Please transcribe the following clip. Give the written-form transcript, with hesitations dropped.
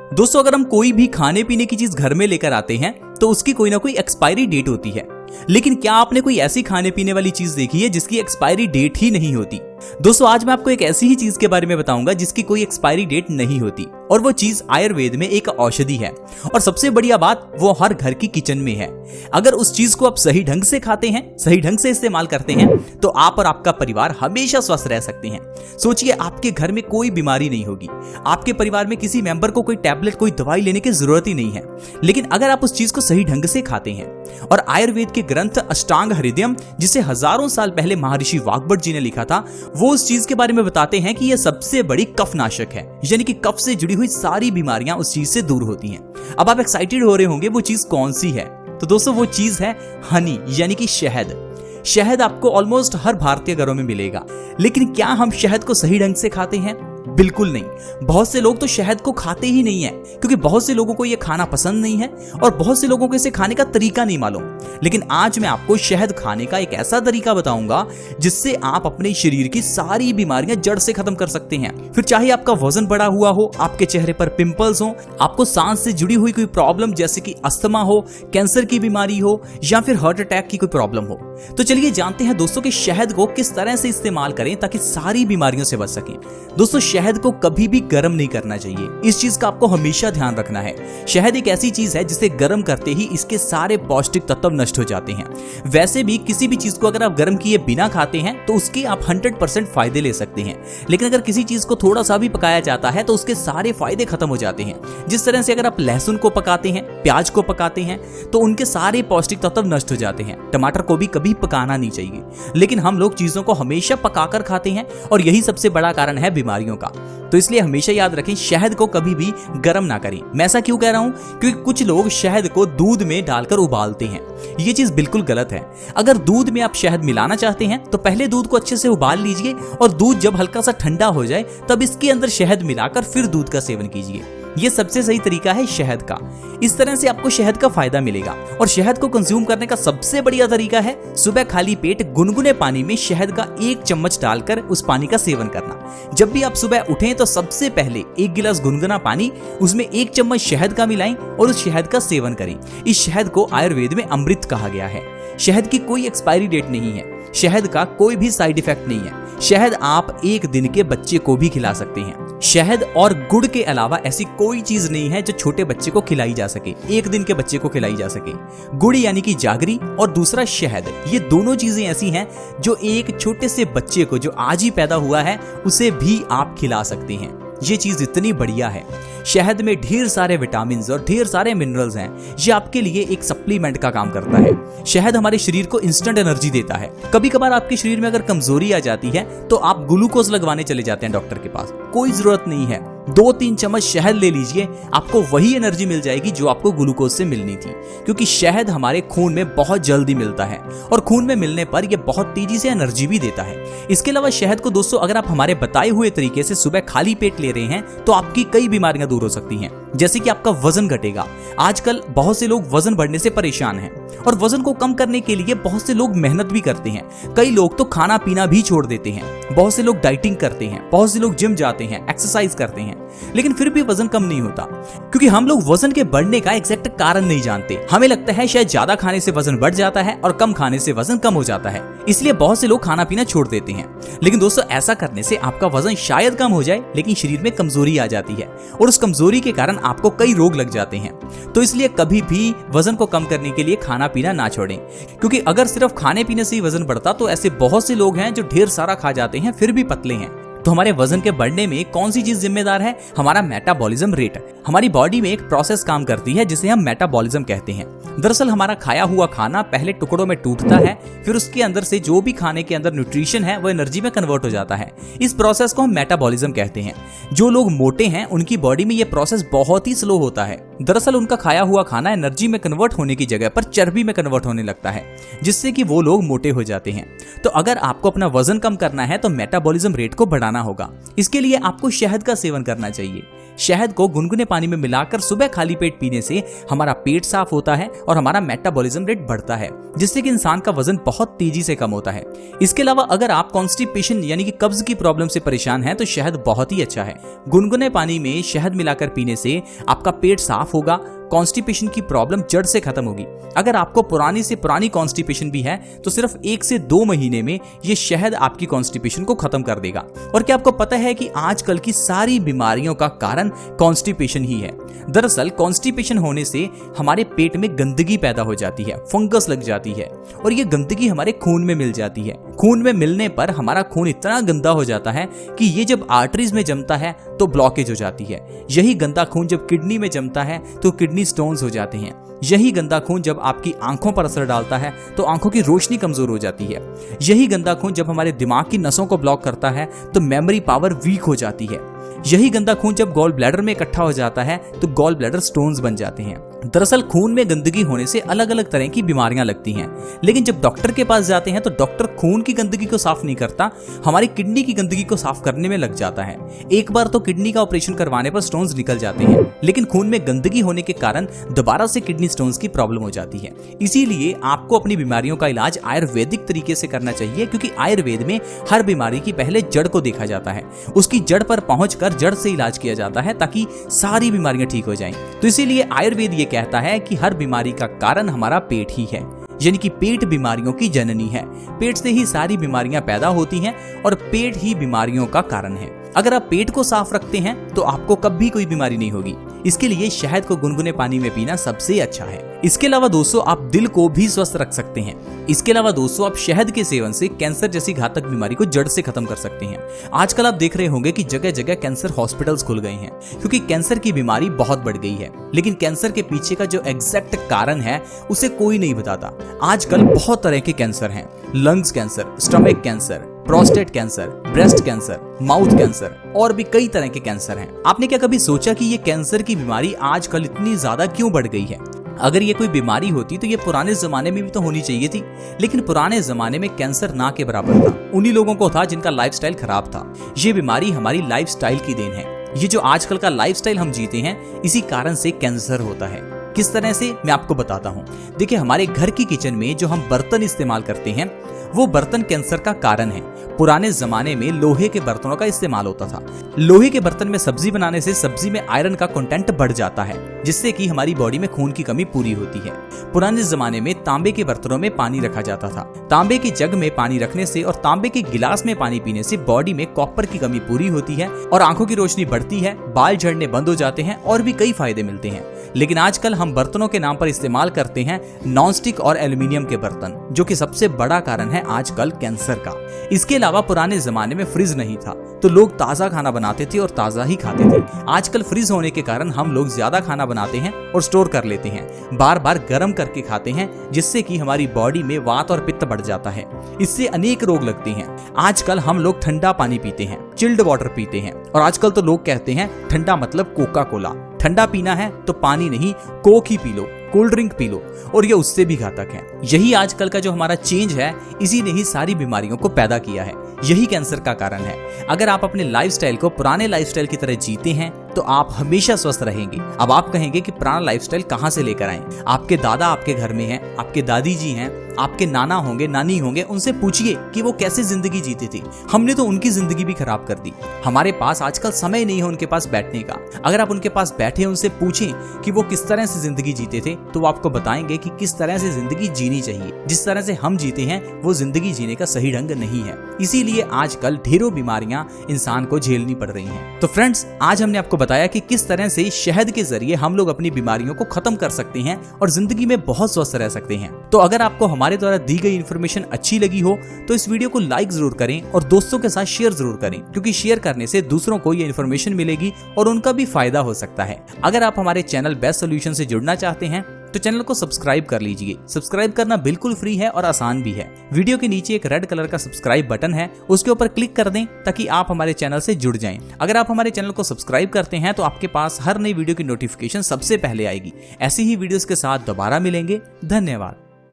दोस्तों, अगर हम कोई भी खाने पीने की चीज घर में लेकर आते हैं तो उसकी कोई ना कोई एक्सपायरी डेट होती है। लेकिन क्या आपने कोई ऐसी खाने पीने वाली चीज देखी है जिसकी एक्सपायरी डेट ही नहीं होती? दोस्तों, आज मैं आपको एक ऐसी ही चीज के बारे में बताऊंगा जिसकी कोई एक्सपायरी डेट नहीं होती, और वो चीज आयुर्वेद में एक औषधि है। और सबसे बढ़िया बात, वो हर घर की किचन में है। अगर उस चीज को आप सही ढंग से खाते हैं, सही ढंग से इस्तेमाल करते हैं, तो आप और आपका परिवार हमेशा स्वस्थ रह सकते हैं। सोचिए, आपके घर में कोई बीमारी नहीं होगी, आपके परिवार में किसी मेंबर को कोई टैबलेट, कोई दवाई लेने की जरूरत ही नहीं है। लेकिन अगर आप उस चीज को सही ढंग से खाते हैं, और आयुर्वेद के ग्रंथ अष्टांग हृदयम, जिसे हजारों साल पहले महर्षि वाग्भट जी ने लिखा था, वो उस चीज के बारे में बताते हैं कि यह सबसे बड़ी कफनाशक है, यानी कि कफ से जुड़ी हुई सारी बीमारियां उस चीज से दूर होती हैं। अब आप एक्साइटेड हो रहे होंगे, वो चीज कौन सी है? तो दोस्तों, वो चीज है हनी, यानी कि शहद। शहद आपको ऑलमोस्ट हर भारतीय घरों में मिलेगा। लेकिन क्या हम शहद को सही ढंग से खाते हैं? बिल्कुल नहीं। बहुत से लोग तो शहद को खाते ही नहीं है, क्योंकि बहुत से लोगों को यह खाना पसंद नहीं है और बहुत से लोगों को इसे खाने का तरीका नहीं मालूम। लेकिन आज मैं आपको शहद खाने का एक ऐसा तरीका बताऊंगा जिससे आप अपने शरीर की सारी बीमारियां जड़ से खत्म कर सकते हैं। फिर चाहे आपका वजन बढ़ा हुआ हो, आपके चेहरे पर पिंपल्स हो, आपको सांस से जुड़ी हुई कोई प्रॉब्लम जैसे कि अस्थमा हो, कैंसर की बीमारी हो, या फिर हार्ट अटैक की कोई प्रॉब्लम हो। तो चलिए जानते हैं दोस्तों कि शहद को किस तरह से इस्तेमाल करें ताकि सारी बीमारियों से बच सकें। दोस्तों, शहद को कभी भी गर्म नहीं करना चाहिए, इस चीज का आपको हमेशा ध्यान रखना है। शहद एक ऐसी चीज है जिसे गर्म करते ही इसके सारे पौष्टिक तत्व नष्ट हो जाते हैं। वैसे भी किसी भी चीज को अगर आप गर्म किए बिना खाते हैं तो उसके आप 100% फायदे ले सकते हैं। लेकिन अगर किसी चीज को थोड़ा सा भी पकाया जाता है तो उसके सारे फायदे खत्म हो जाते हैं। जिस तरह से अगर आप लहसुन को पकाते हैं, प्याज को पकाते हैं, तो उनके सारे पौष्टिक तत्व नष्ट हो जाते हैं। टमाटर को भी कभी पकाना नहीं चाहिए, लेकिन हम लोग चीजों को हमेशा पकाकर खाते हैं, और यही सबसे बड़ा कारण है बीमारियों का। तो इसलिए हमेशा याद रखें, शहद को कभी भी गर्म ना करें। मैं ऐसा क्यों कह रहा हूं? क्योंकि कुछ लोग शहद को दूध में डालकर उबालते हैं। ये चीज बिल्कुल गलत है। अगर दूध में आप शहद मिलाना चाहते हैं तो पहले दूध को अच्छे से उबाल लीजिए, और दूध जब हल्का सा ठंडा हो जाए तब इसके अंदर शहद मिलाकर फिर दूध का सेवन कीजिए। ये सबसे सही तरीका है शहद का। इस तरह से आपको शहद का फायदा मिलेगा। और शहद को कंज्यूम करने का सबसे बढ़िया तरीका है सुबह खाली पेट गुनगुने पानी में शहद का 1 चम्मच डालकर उस पानी का सेवन करना। जब भी आप सुबह उठें तो सबसे पहले 1 गिलास गुनगुना पानी, उसमें 1 चम्मच शहद का मिलाएं और उस शहद का सेवन करें। इस शहद को आयुर्वेद में अमृत कहा गया है। शहद की कोई एक्सपायरी डेट नहीं है, शहद का कोई भी साइड इफेक्ट नहीं है। शहद आप 1 दिन के बच्चे को भी खिला सकते हैं। शहद और गुड़ के अलावा ऐसी कोई चीज नहीं है जो छोटे बच्चे को खिलाई जा सके, 1 दिन के बच्चे को खिलाई जा सके। गुड़ यानी कि जागरी, और दूसरा शहद, ये दोनों चीजें ऐसी हैं जो एक छोटे से बच्चे को जो आज ही पैदा हुआ है उसे भी आप खिला सकते हैं। ये चीज इतनी बढ़िया है। शहद में ढेर सारे विटामिन और ढेर सारे मिनरल्स हैं। ये आपके लिए एक सप्लीमेंट का काम करता है। शहद हमारे शरीर को इंस्टेंट एनर्जी देता है। कभी कभार आपके शरीर में अगर कमजोरी आ जाती है तो आप ग्लूकोज लगवाने चले जाते हैं डॉक्टर के पास। कोई जरूरत नहीं है, 2-3 चम्मच शहद ले लीजिए, आपको वही एनर्जी मिल जाएगी जो आपको ग्लूकोज से मिलनी थी। क्योंकि शहद हमारे खून में बहुत जल्दी मिलता है, और खून में मिलने पर यह बहुत तेजी से एनर्जी भी देता है। इसके अलावा शहद को दोस्तों अगर आप हमारे बताए हुए तरीके से सुबह खाली पेट ले रहे हैं तो आपकी कई बीमारियां दूर हो सकती हैं। जैसे कि आपका वजन घटेगा। आजकल बहुत से लोग वजन बढ़ने से परेशान हैं, और वजन को कम करने के लिए बहुत से लोग मेहनत भी करते हैं। कई लोग तो खाना पीना भी छोड़ देते हैं। बहुत से लोग डाइटिंग करते हैं, बहुत से लोग जिम जाते हैं, एक्सरसाइज करते हैं, लेकिन फिर भी वजन कम नहीं होता। क्योंकि हम लोग वजन के बढ़ने का एग्जैक्ट कारण नहीं जानते। हमें लगता है शायद ज्यादा खाने से वजन बढ़ जाता है और कम खाने से वजन कम हो जाता है, इसलिए बहुत से लोग खाना पीना छोड़ देते हैं। लेकिन दोस्तों, ऐसा करने से आपका वजन शायद कम हो जाए, लेकिन शरीर में कमजोरी आ जाती है, और उस कमजोरी के कारण आपको कई रोग लग जाते हैं। तो इसलिए कभी भी वजन को कम करने के लिए खाना पीना ना छोड़ें। क्योंकि अगर सिर्फ खाने पीने से ही वजन बढ़ता तो ऐसे बहुत से लोग हैं जो ढेर सारा खा जाते हैं फिर भी पतले हैं। तो हमारे वजन के बढ़ने में कौन सी चीज जिम्मेदार है? हमारा मेटाबॉलिज्म रेट। हमारी बॉडी में एक प्रोसेस काम करती है जिसे हम मेटाबॉलिज्म कहते हैं। दरअसल हमारा खाया हुआ खाना पहले टुकड़ों में टूटता है, फिर उसके अंदर से जो भी खाने के अंदर न्यूट्रिशन है वो एनर्जी में कन्वर्ट हो जाता है। इस प्रोसेस को हम मेटाबॉलिज्म कहते हैं। जो लोग मोटे हैं उनकी बॉडी में ये प्रोसेस बहुत ही स्लो होता है। दरअसल उनका खाया हुआ खाना एनर्जी में कन्वर्ट होने की जगह पर चर्बी में कन्वर्ट होने लगता है, जिससे कि वो लोग मोटे हो जाते हैं। तो अगर आपको अपना वजन कम करना है तो मेटाबॉलिज्म रेट को बढ़ाना बढ़ाना होगा। इसके लिए आपको शहद का सेवन करना चाहिए। शहद को गुनगुने पानी में मिलाकर सुबह खाली पेट पीने से हमारा पेट साफ होता है और हमारा मेटाबॉलिज्म रेट बढ़ता है, जिससे कि इंसान का वजन बहुत तेजी से कम होता है। इसके अलावा अगर आप कॉन्स्टिपेशन यानी कि कब्ज की प्रॉब्लम से परेशान हैं तो शहद बहुत ही अच्छा है। गुनगुने पानी में शहद मिलाकर पीने से आपका पेट साफ होगा, कॉन्स्टिपेशन की प्रॉब्लम जड़ से खत्म होगी। अगर आपको पुरानी से पुरानी कॉन्स्टिपेशन भी है तो सिर्फ 1 से 2 महीने में ये शहद आपकी कॉन्स्टिपेशन को खत्म कर देगा। और क्या आपको पता है कि आजकल की सारी बीमारियों का कारण कॉन्स्टिपेशन ही है। दरअसल कॉन्स्टिपेशन होने से हमारे पेट में गंदगी पैदा हो जाती है, फंगस लग जाती है और ये गंदगी हमारे खून में मिल जाती है। खून में मिलने पर हमारा खून इतना गंदा हो जाता है कि ये जब आर्टरीज में जमता है तो ब्लॉकेज हो जाती है। यही गंदा खून जब किडनी में जमता है तो किडनी स्टोन्स हो जाते हैं। यही गंदा खून जब आपकी आंखों पर असर डालता है तो आंखों की रोशनी कमजोर हो जाती है। यही गंदा खून जब हमारे दिमाग की नसों को ब्लॉक करता है तो मेमोरी पावर वीक हो जाती है। यही गंदा खून जब गॉल ब्लैडर में इकट्ठा हो जाता है तो गॉल ब्लैडर स्टोन्स बन जाते हैं। दरअसल खून में गंदगी होने से अलग अलग तरह की बीमारियां लगती हैं, लेकिन जब डॉक्टर के पास जाते हैं तो डॉक्टर खून की गंदगी को साफ नहीं करता, हमारी किडनी की गंदगी को साफ करने में लग जाता है। एक बार तो किडनी का ऑपरेशन करवाने पर स्टोन्स निकल जाते हैं, लेकिन खून में गंदगी होने के कारण दोबारा से किडनी स्टोन्स की प्रॉब्लम हो जाती है। इसीलिए आपको अपनी बीमारियों का इलाज आयुर्वेदिक तरीके से करना चाहिए, क्योंकि आयुर्वेद में हर बीमारी की पहले जड़ को देखा जाता है, उसकी जड़ पर पहुंचकर जड़ से इलाज किया जाता है ताकि सारी बीमारियां ठीक हो जाएं। तो इसीलिए आयुर्वेद ये कहता है कि हर बीमारी का कारण हमारा पेट ही है, यानी कि पेट बीमारियों की जननी है। पेट से ही सारी बीमारियां पैदा होती हैं और पेट ही बीमारियों का कारण है। अगर आप पेट को साफ रखते हैं तो आपको कभी कोई बीमारी नहीं होगी। इसके लिए शहद को गुनगुने पानी में पीना सबसे अच्छा है। इसके अलावा दोस्तों आप दिल को भी स्वस्थ रख सकते हैं। इसके अलावा दोस्तों आप शहद के सेवन से कैंसर जैसी घातक बीमारी को जड़ से खत्म कर सकते हैं। आजकल आप देख रहे होंगे कि जगह जगह कैंसर हॉस्पिटल्स खुल गए हैं, क्योंकि कैंसर की बीमारी बहुत बढ़ गई है। लेकिन कैंसर के पीछे का जो एग्जैक्ट कारण है उसे कोई नहीं बताता। आजकल बहुत तरह के कैंसर हैं, lungs cancer, stomach cancer, prostate cancer, breast cancer, mouth cancer और भी कई तरह के कैंसर हैं। आपने क्या कभी सोचा कि ये कैंसर की बीमारी आजकल इतनी ज्यादा क्यों बढ़ गई है? अगर ये कोई बीमारी होती तो ये पुराने जमाने में भी तो होनी चाहिए थी, लेकिन पुराने जमाने में कैंसर ना के बराबर था। उन्हीं लोगों को था जिनका लाइफस्टाइल खराब था। ये बीमारी हमारी लाइफस्टाइल की देन है। ये जो आजकल का लाइफस्टाइल हम जीते हैं, इसी कारण से कैंसर होता है। किस तरह से, मैं आपको बताता हूँ। देखिए, हमारे घर की किचन में जो हम बर्तन इस्तेमाल करते हैं वो बर्तन कैंसर का कारण है। पुराने जमाने में लोहे के बर्तनों का इस्तेमाल होता था। लोहे के बर्तन में सब्जी बनाने से सब्जी में आयरन का कंटेंट बढ़ जाता है, जिससे कि हमारी बॉडी में खून की कमी पूरी होती है। पुराने जमाने में तांबे के बर्तनों में पानी रखा जाता था। तांबे के जग में पानी रखने से और तांबे के गिलास में पानी पीने से बॉडी में कॉपर की कमी पूरी होती है और आंखों की रोशनी बढ़ती है, बाल झड़ने बंद हो जाते हैं और भी कई फायदे मिलते हैं। लेकिन आजकल हम बर्तनों के नाम पर इस्तेमाल करते हैं नॉनस्टिक और एल्यूमिनियम के बर्तन, जो कि सबसे बड़ा कारण है आजकल कैंसर का। इसके अलावा पुराने जमाने में फ्रिज नहीं था तो लोग ताजा खाना बनाते थे और ताजा ही खाते थे। आजकल फ्रिज होने के कारण हम लोग ज्यादा खाना बनाते हैं और स्टोर कर लेते हैं, बार बार गर्म करके खाते हैं, जिससे कि हमारी बॉडी में वात और पित्त बढ़ जाता है। इससे अनेक रोग लगते हैं। आजकल हम लोग ठंडा पानी पीते हैं, चिल्ड वाटर पीते हैं, और आजकल तो लोग कहते हैं ठंडा मतलब कोका कोला। ठंडा पीना है तो पानी नहीं, कोक ही P low, cold drink P low, और ये उससे भी घातक है। यही आजकल का जो हमारा चेंज है, इसी ने ही सारी बीमारियों को पैदा किया है। यही कैंसर का कारण है। अगर आप अपने लाइफस्टाइल को पुराने लाइफस्टाइल की तरह जीते हैं तो आप हमेशा स्वस्थ रहेंगे। अब आप कहेंगे कि पुराना लाइफस्टाइल कहां से लेकर आए? आपके दादा आपके घर में हैं, आपके दादी जी हैं, आपके नाना होंगे, नानी होंगे, उनसे पूछिए कि वो कैसे जिंदगी जीती थी। हमने तो उनकी जिंदगी भी खराब कर दी। हमारे पास आजकल समय नहीं है उनके पास बैठने का। अगर आप उनके पास बैठे उनसे पूछें कि वो किस तरह से जिंदगी जीते थे तो वो आपको बताएंगे कि किस तरह से जिंदगी जीनी चाहिए। जिस तरह से हम जीते हैं वो जिंदगी जीने का सही ढंग नहीं है। इसीलिए आजकल ढेरों बीमारियां इंसान को झेलनी पड़ रही हैं। तो फ्रेंड्स, आज हमने आपको बताया कि किस तरह से शहद के जरिए हम लोग अपनी बीमारियों को खत्म कर सकते हैं और जिंदगी में बहुत स्वस्थ रह सकते हैं। तो अगर आपको हमारे द्वारा दी गई इन्फॉर्मेशन अच्छी लगी हो तो इस वीडियो को लाइक जरूर करें और दोस्तों के साथ शेयर जरूर करें, क्योंकि शेयर करने से दूसरों को ये इन्फॉर्मेशन मिलेगी और उनका भी फायदा हो सकता है। अगर आप हमारे चैनल बेस्ट सॉल्यूशन से जुड़ना चाहते हैं तो चैनल को सब्सक्राइब कर लीजिए। सब्सक्राइब करना बिल्कुल फ्री है और आसान भी है। वीडियो के नीचे एक रेड कलर का सब्सक्राइब बटन है, उसके ऊपर क्लिक कर दें ताकि आप हमारे चैनल से जुड़ जाएं। अगर आप हमारे चैनल को सब्सक्राइब करते हैं तो आपके पास हर नई वीडियो की नोटिफिकेशन सबसे पहले आएगी। ऐसी ही वीडियोस के साथ दोबारा मिलेंगे। धन्यवाद।